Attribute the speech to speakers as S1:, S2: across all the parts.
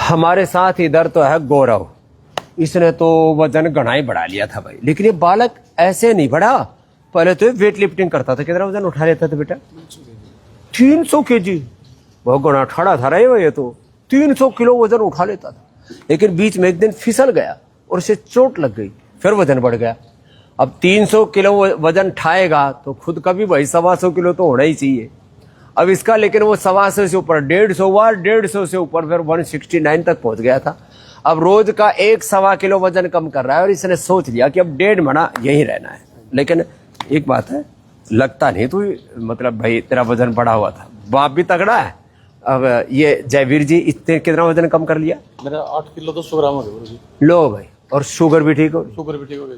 S1: हमारे साथ इधर तो है गौरव, इसने तो वजन घना ही बढ़ा लिया था भाई। लेकिन ये बालक ऐसे नहीं बढ़ा, पहले तो वेट लिफ्टिंग करता था। कितना वजन उठा लेता था बेटा? 300 kg। बहुत घना ठाड़ा था रहे हो, ये तो 300 किलो वजन उठा लेता था। लेकिन बीच में एक दिन फिसल गया और उसे चोट लग गई, फिर वजन बढ़ गया। अब 300 किलो वजन उठाएगा तो खुद का भी भाई 125 किलो तो होना ही चाहिए। अब इसका लेकिन वो 125 से ऊपर 150 हुआ, 150 से ऊपर फिर 169 तक पहुंच गया था। अब रोज का 1-1.25 किलो वजन कम कर रहा है और इसने सोच लिया कि अब 1.5 महीना यही रहना है। लेकिन एक बात है, लगता नहीं तू मतलब भाई तेरा वजन बढ़ा हुआ था, बाप भी तगड़ा है। अब ये जयवीर जी इतने कितना वजन कम कर लिया?
S2: मेरा 8 किलो 200 ग्राम हो गया।
S1: लो भाई, और शुगर भी ठीक हो?
S2: शुगर भी ठीक हो गई।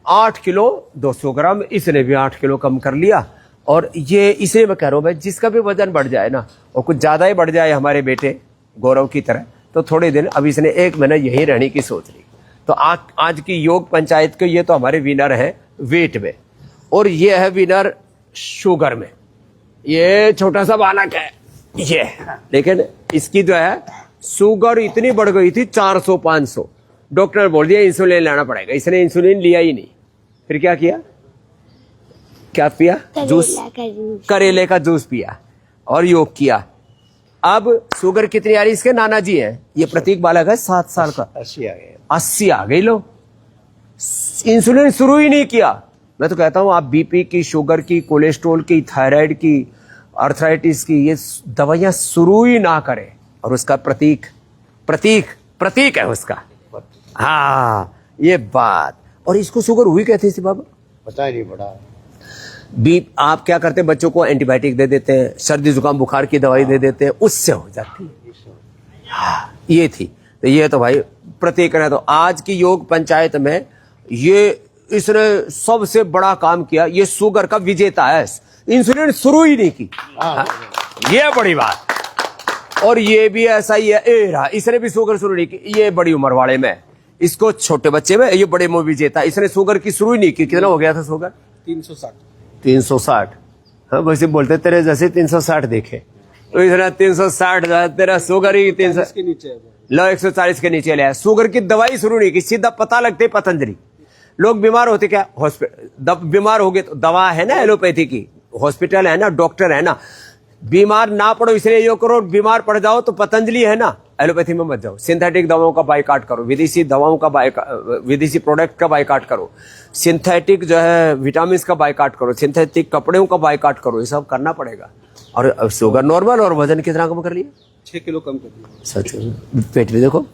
S1: 8 किलो 200 ग्राम, इसने भी 8 किलो कम कर लिया। और ये इसे मैं कह रहा हूँ भाई, जिसका भी वजन बढ़ जाए ना, और कुछ ज्यादा ही बढ़ जाए हमारे बेटे गौरव की तरह, तो थोड़े दिन अब इसने 1 महीना यही रहने की सोच ली। तो आज की योग पंचायत के ये तो हमारे विनर है वेट में, और ये है विनर शुगर में। ये छोटा सा बालक है ये, लेकिन इसकी जो है शुगर इतनी बढ़ गई थी 400-500। डॉक्टर ने बोल दिया इंसुलिन लेना पड़ेगा। इसने इंसुलिन लिया ही नहीं। फिर क्या किया? क्या पिया? जूस, करेले का जूस पिया और योग किया। अब शुगर कितनी आ रही? इसके नाना जी हैं, ये प्रतीक बालक है 7 साल का, 80 आ गई। लो, इंसुलिन शुरू ही नहीं किया। मैं तो कहता हूं आप बीपी की, शुगर की, कोलेस्ट्रॉल की, थायराइड की, आर्थराइटिस की, ये दवाइयां शुरू ही ना करें। और उसका प्रतीक है उसका। हाँ, ये बात। और इसको शुगर हुई कैसे थी बाबा?
S2: पता ही नहीं पड़ा।
S1: आप क्या करते हैं? बच्चों को एंटीबायोटिक दे देते हैं, सर्दी जुकाम बुखार की दवाई दे देते हैं, उससे हो जाती है। हाँ, ये थी। तो ये तो भाई प्रतीक है। तो आज की योग पंचायत में ये इसने सबसे बड़ा काम किया। ये शुगर का विजेता है, इंसुलिन शुरू ही नहीं की। हाँ, ये बड़ी बात। और ये भी ऐसा ही है, इसने भी शुगर शुरू नहीं की। ये बड़ी उम्र वाले में, इसको छोटे बच्चे में, ये बड़े में विजेता। इसने शुगर की शुरू ही नहीं की। कितना हो गया था शुगर? 360। हाँ, वैसे बोलते तेरे जैसे 360 देखे, तो इसने 360, तेरा शुगर ही 300
S2: के नीचे है।
S1: लो 140 के नीचे ले। शुगर की दवाई शुरू नहीं की, सीधा पता लगते पतंजलि। लोग बीमार होते क्या? हॉस्पिटल बीमार हो गए तो दवा है ना, एलोपैथी की, हॉस्पिटल है ना, डॉक्टर है ना। बीमार ना पड़ो इसलिए यो करो, बीमार पड़ जाओ तो पतंजलि है ना, एलोपैथी में मत जाओ। सिंथेटिक दवाओं का बाइकाट करो, विदेशी दवाओं का विदेशी प्रोडक्ट का बाइकाट करो, सिंथेटिक जो है विटामिन का बाइकाट करो, सिंथेटिक कपड़ों का बाइकाट करो। ये सब करना पड़ेगा। और शुगर नॉर्मल, और वजन कितना कम कर लिया?
S2: 6 किलो कम कर दिया।
S1: सच? पेट भी देखो,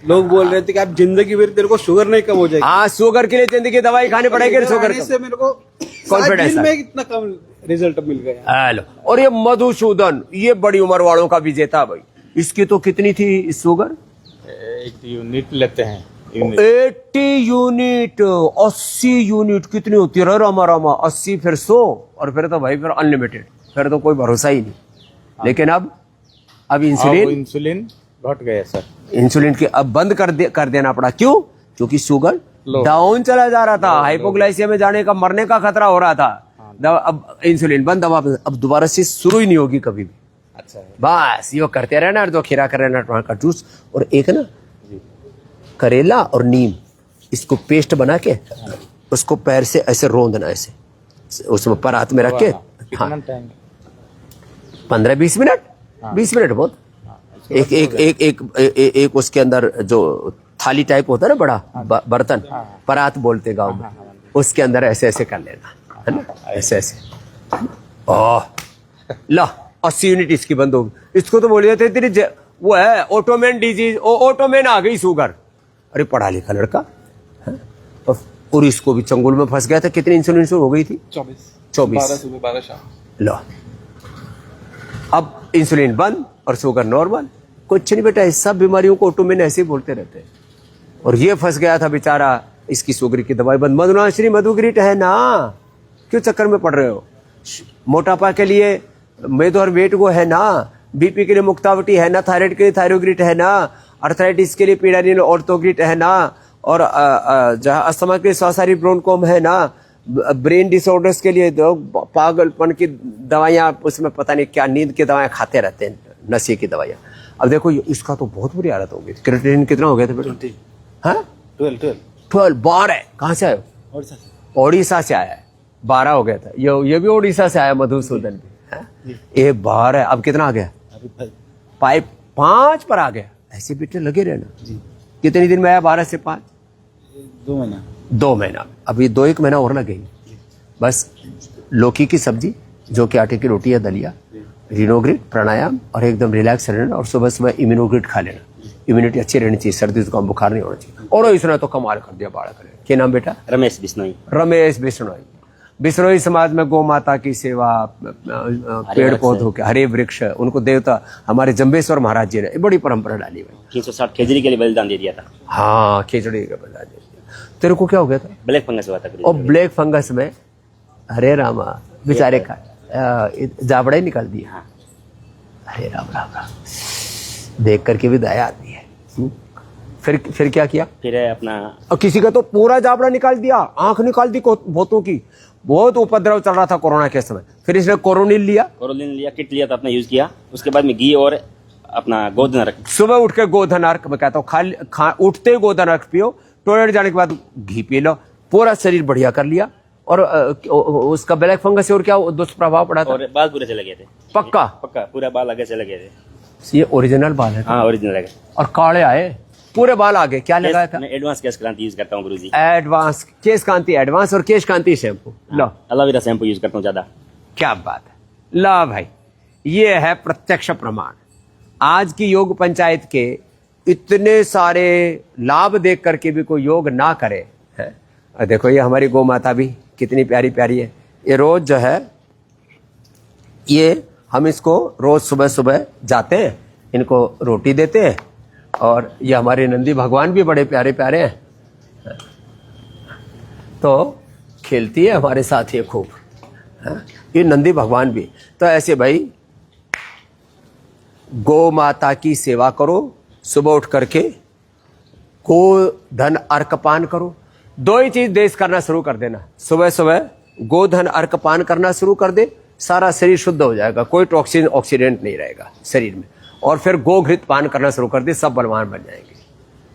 S2: लोग बोल रहे थे कि आप जिंदगी भर तेरे को शुगर नहीं कम हो जाएगी।
S1: हाँ, शुगर के लिए जिंदगी दवाई खानी पड़ेगी। शुगर
S2: से मेरे को
S1: कॉन्फिडेंस
S2: में इतना कम रिजल्ट मिल गया।
S1: हेलो। और ये मधुसूदन, ये बड़ी उम्र वालों का विजेता भाई। इसकी तो कितनी थी शुगर?
S2: 80 यूनिट लेते हैं।
S1: 80 यूनिट, 80 यूनिट कितनी होती है? रामा 80 फिर 100, और फिर तो भाई फिर अनलिमिटेड, फिर तो कोई भरोसा ही नहीं। लेकिन अब
S2: इंसुलिन घट गया सर।
S1: इंसुलिन के अब बंद कर देना पड़ा। क्यों? क्योंकि शुगर डाउन चला जा रहा था, हाइपोग्लाइसिया में जाने का, मरने का खतरा हो रहा था। अब इंसुलिन बंद, अब दोबारा से शुरू ही नहीं होगी कभी भी।
S2: अच्छा,
S1: बस ये करते रहना, और 2 खीरा कर रहना, टमाटर का जूस, और एक ना करेला और नीम, इसको पेस्ट बना के उसको पैर से ऐसे रोंदना, ऐसे उसमें पर हाथ में रख के। हाँ, 15-20 मिनट, 20 मिनट बहुत। एक उसके अंदर जो थाली टाइप होता है ना, बड़ा बर्तन, परात बोलते गांव में, उसके अंदर ऐसे ऐसे कर लेना है ना, ऐसे ऐसे। ओह ला, 80 यूनिट इसकी बंद होगी। इसको तो बोले जाते तेरी वो है ऑटोमेन डिजीज, ऑटोमेन आ गई शुगर। अरे पढ़ा लिखा लड़का है? और इसको भी चंगुल में फंस गया था। कितनी इंसुलिन शुरू हो गई थी? 24।
S2: 12 शाम।
S1: लो, अब इंसुलिन बंद और शुगर नॉर्मल। कुछ नहीं बेटा, इस सब बीमारियों को ऑटोमेन ऐसे ही बोलते रहते हैं। और ये फंस गया था बेचारा, इसकी शुगर की दवाई बंद। मधुनाश्री मधुग्रीट है ना, क्यों चक्कर में पड़ रहे हो? मोटापा के लिए मेदो और वेट को है ना, बीपी के लिए मुक्तावटी है ना, थायराइड के लिए थायरोग्रिट है ना, आर्थराइटिस के लिए पीडानिल ऑर्थोग्रिट है ना, और अस्थमा के लिए स्वासारी ब्रोनकोम है ना, ब्रेन डिसऑर्डर्स के लिए पागलपन की दवाइयाँ, उसमें पता नहीं क्या नींद की दवाएं खाते रहते हैं, नशे की दवाइयाँ। अब देखो इसका तो बहुत बुरी हालत हो गई। क्रिएटिनिन कितना हो गया था बेटा? हाँ 12 12 कहाँ से आए हो? ओडिशा से आया है, 12 हो गया था। ये भी ओडिशा से आया, मधुसूदन भी। हाँ? ये 12 अब कितना आ गया? 5 पर आ गया। ऐसे बेटे लगे रहना। कितने दिन में आया? 12 से 5 2 महीना। अभी 2-1 महीना और लगेगी। बस लौकी की सब्जी, जो कि आटे की रोटी या दलिया, रिनोग्रिड, प्राणायाम और एकदम रिलैक्स रहना, और सुबह सुबह इम्यूनोग्रिड खा लेना। इम्यूनिटी अच्छी रहनी चाहिए, सर्दी जुकाम बुखार नहीं होना चाहिए। और इसने तो कमाल कर दिया बाड़ा करे। क्या नाम बेटा?
S3: रमेश बिश्नोई।
S1: रमेश बिश्नोई। बिश्नोई समाज में गौ माता की सेवा, पेड़ पौधों के, हरे वृक्ष, उनको देवता हमारे जम्बेश्वर महाराज जी ने बड़ी परंपरा डाली हुई।
S3: 360 खिचड़ी के लिए बलिदान दे दिया था।
S1: हाँ, खिचड़ी का बलिदान दे दिया। तेरे को क्या हो गया था?
S3: ब्लैक फंगस हुआ था।
S1: और ब्लैक फंगस में, हरे रामा, बेचारे का जाबड़ा ही निकाल दिया।
S3: हाँ।
S1: अरे राम राम राम, देख करके भी दया आती है। फिर क्या किया?
S3: फिर अपना
S1: और किसी का तो पूरा जाबड़ा निकाल दिया, आंख निकाल दी बहुतों की। बहुत उपद्रव चल रहा था कोरोना के समय। फिर इसने कोरोनिल लिया,
S3: किट लिया, तो अपना यूज किया। उसके बाद में घी और अपना गोधन अर्क।
S1: सुबह उठ के गोधन अर्क, मैं कहता हूँ उठते ही गोधन अर्क पियो, टॉयलेट जाने के बाद घी पी लो, पूरा शरीर बढ़िया कर लिया। और उसका ब्लैक फंगस से और क्या दुष्प्रभाव पड़ा था?
S3: और बाल पूरे चले गए थे।
S1: पक्का
S3: पूरा बाल आगे चले गए थे।
S1: ये ओरिजिनल बाल है?
S3: हाँ, ओरिजिनल है।
S1: और काले आए, पूरे बाल आगे। क्या लगाया था?
S3: मैं एडवांस केश क्रांति यूज करता हूँ गुरुजी।
S1: एडवांस केश कांति, एडवांस और केश कांति शैम्पू। लो,
S3: एलोवेरा शैम्पू यूज करता हूँ ज्यादा।
S1: क्या बात है। ला भाई, ये है प्रत्यक्ष प्रमाण। आज की योग पंचायत के इतने सारे लाभ देख करके भी कोई योग ना करे है। और देखो ये हमारी गौ माता भी कितनी प्यारी प्यारी है। ये रोज जो है, ये हम इसको रोज सुबह सुबह जाते हैं, इनको रोटी देते हैं। और ये हमारे नंदी भगवान भी बड़े प्यारे प्यारे हैं, तो खेलती है हमारे साथ ये खूब। ये नंदी भगवान भी। तो ऐसे भाई गौ माता की सेवा करो, सुबह उठ करके गोधन अर्कपान करो। 2 ही चीज देश करना शुरू कर देना। सुबह सुबह गोधन अर्कपान करना शुरू कर दे, सारा शरीर शुद्ध हो जाएगा, कोई टॉक्सिन ऑक्सीडेंट नहीं रहेगा शरीर में। और फिर गोघृत पान करना शुरू कर दे, सब बलवान बन जाएंगे।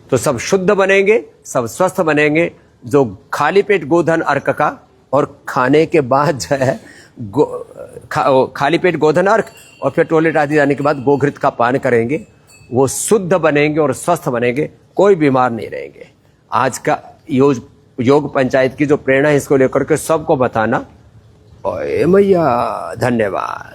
S1: तो सब शुद्ध बनेंगे, सब स्वस्थ बनेंगे। जो खाली पेट गोधन अर्क का, और खाने के बाद जो है खाली पेट गोधन अर्क, और फिर टॉयलेट आदि जाने के बाद गोघृत का पान करेंगे, वो शुद्ध बनेंगे और स्वस्थ बनेंगे, कोई बीमार नहीं रहेंगे। आज का योग पंचायत की जो प्रेरणा है, इसको लेकर के सबको बताना। ओए मैया, धन्यवाद।